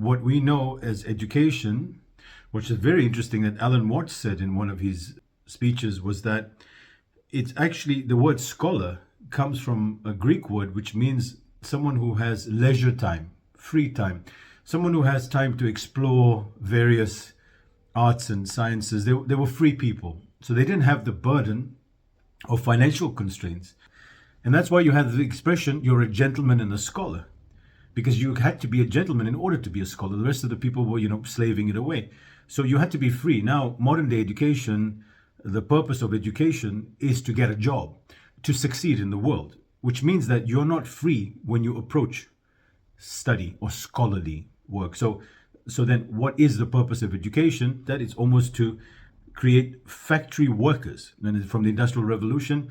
what we know as education, which is very interesting that Alan Watts said in one of his speeches, was that it's actually the word scholar comes from a Greek word which means someone who has leisure time, free time, someone who has time to explore various arts and sciences. They were free people, so they didn't have the burden of financial constraints. And that's why you have the expression, you're a gentleman and a scholar, because you had to be a gentleman in order to be a scholar. The rest of the people were, slaving it away. So you had to be free. Now, modern day education, the purpose of education is to get a job, to succeed in the world, which means that you're not free when you approach study or scholarly work. So then what is the purpose of education? That is almost to create factory workers. And from the Industrial Revolution,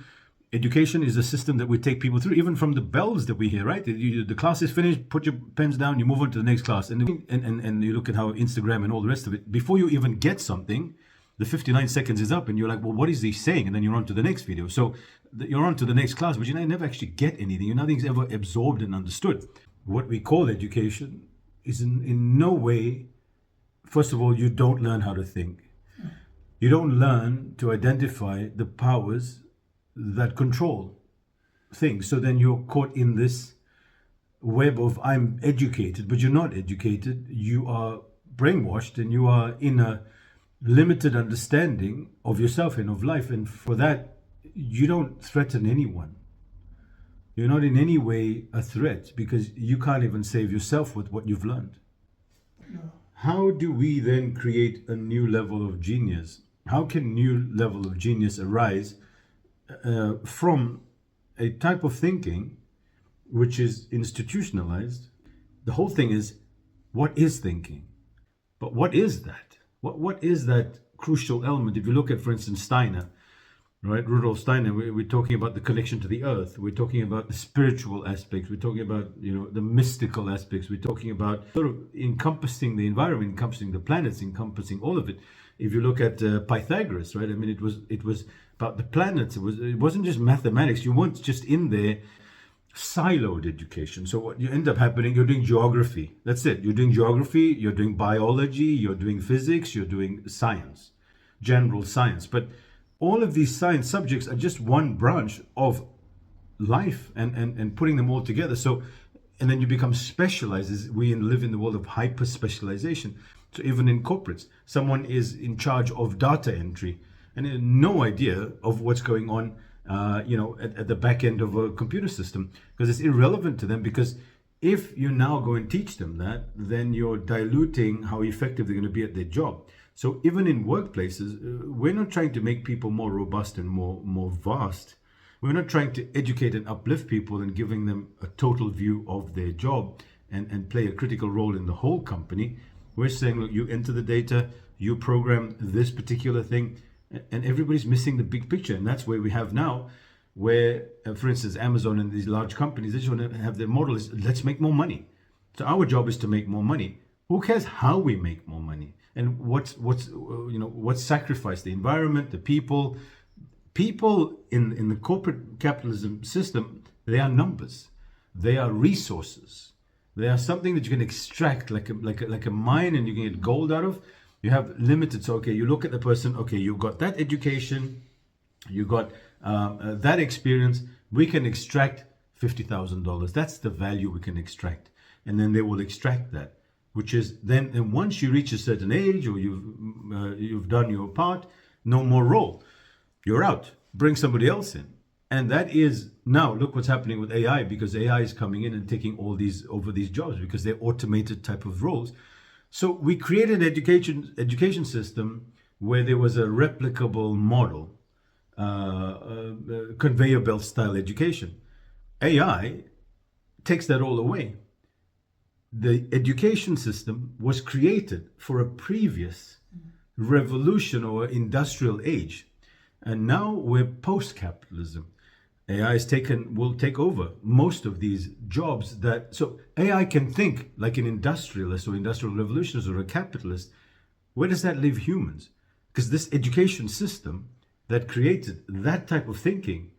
education is a system that we take people through, even from the bells that we hear, right? The class is finished, put your pens down, you move on to the next class. And you look at how Instagram and all the rest of it, before you even get something, the 59 seconds is up and you're like, well, what is he saying? And then you're on to the next video. So you're on to the next class, but you never actually get anything. Nothing's ever absorbed and understood. What we call education is in no way, first of all, you don't learn how to think. You don't learn to identify the powers that control things. So then you're caught in this web of I'm educated, but you're not educated. You are brainwashed and you are in a limited understanding of yourself and of life. And for that, you don't threaten anyone. You're not in any way a threat because you can't even save yourself with what you've learned. No. How do we then create a new level of genius? How can new level of genius arise from a type of thinking which is institutionalized? The whole thing is, what is thinking? But what is that? What is that crucial element? If you look at, for instance, Steiner, right? Rudolf Steiner, we're talking about the connection to the earth. We're talking about the spiritual aspects. We're talking about, the mystical aspects. We're talking about sort of encompassing the environment, encompassing the planets, encompassing all of it. If you look at Pythagoras, right? I mean, it was about the planets. It wasn't just mathematics. You weren't just in there. Siloed education. So what you end up happening, you're doing geography. That's it. You're doing geography, you're doing biology, you're doing physics, you're doing science, general science. But all of these science subjects are just one branch of life and putting them all together. So, and then you become specialized. As we live in the world of hyper specialization. So even in corporates, someone is in charge of data entry and no idea of what's going on at the back end of a computer system, because it's irrelevant to them. Because if you now go and teach them that, then you're diluting how effective they're going to be at their job. So even in workplaces, we're not trying to make people more robust and more vast. We're not trying to educate and uplift people and giving them a total view of their job and play a critical role in the whole company. We're saying, look, you enter the data, you program this particular thing, and everybody's missing the big picture. And that's where we have now, where, for instance, Amazon and these large companies, they just want to have their model is, let's make more money. So our job is to make more money. Who cares how we make more money? And what's sacrificed? The environment, the people. People in the corporate capitalism system, they are numbers. They are resources. They are something that you can extract like a mine, and you can get gold out of. You have limited. So, okay, you look at the person, okay, you've got that education, you got that experience. We can extract $50,000. That's the value we can extract. And then they will extract that, which is then, and once you reach a certain age or you've done your part, no more role. You're out. Bring somebody else in. And that is now, look what's happening with AI, because AI is coming in and taking all these over these jobs because they're automated type of roles. So we created an education system where there was a replicable model, conveyor belt style education. AI takes that all away. The education system was created for a previous revolution or industrial age. And now we're post-capitalism. AI will take over most of these jobs so AI can think like an industrialist or industrial revolutionist or a capitalist. Where does that leave humans? Because this education system that created that type of thinking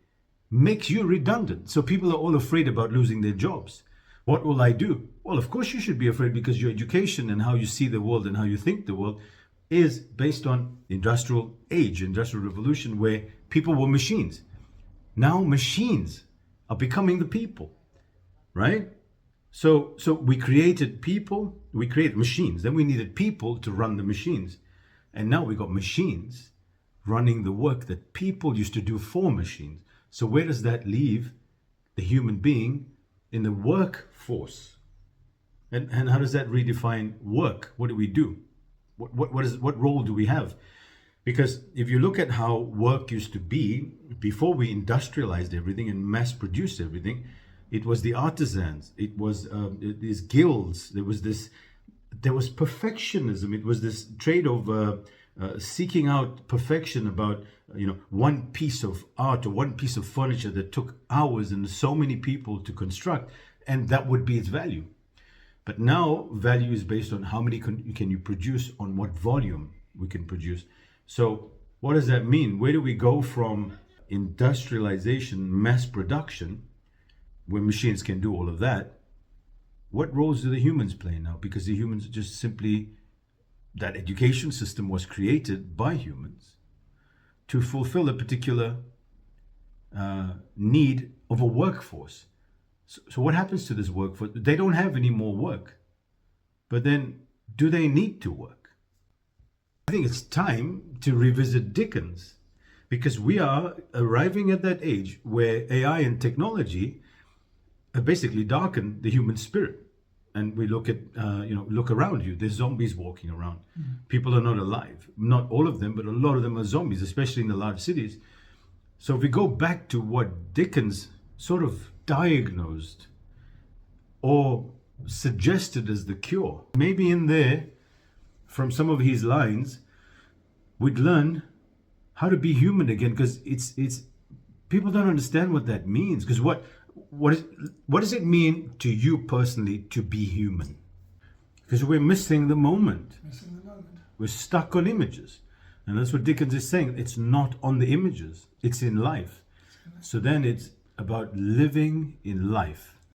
makes you redundant. So people are all afraid about losing their jobs. What will I do? Well, of course you should be afraid, because your education and how you see the world and how you think the world is based on industrial age, industrial revolution, where people were machines. Now machines are becoming the people, right? So we created people, we created machines, then we needed people to run the machines. And now we got machines running the work that people used to do for machines. So where does that leave the human being in the workforce? And how does that redefine work? What do we do? What role do we have? Because if you look at how work used to be before we industrialized everything and mass produced everything, it was the artisans, it was these guilds, there was perfectionism, it was this trade of seeking out perfection about one piece of art or one piece of furniture that took hours and so many people to construct, and that would be its value. But now value is based on how many can you produce, on what volume we can produce. So what does that mean? Where do we go from industrialization, mass production, where machines can do all of that? What roles do the humans play now? Because the humans just simply, that education system was created by humans to fulfill a particular need of a workforce. So what happens to this workforce? They don't have any more work. But then, do they need to work? I think it's time to revisit Dickens, because we are arriving at that age where AI and technology have basically darkened the human spirit. And we look at, look around you. There's zombies walking around. People are not alive. Not all of them, but a lot of them are zombies, especially in the large cities. So if we go back to what Dickens sort of diagnosed or suggested as the cure, maybe in there, from some of his lines, we'd learn how to be human again, because it's people don't understand what that means. Because what does it mean to you personally to be human? Because we're missing the moment. We're stuck on images. And that's what Dickens is saying. It's not on the images, it's in life. So then it's about living in life.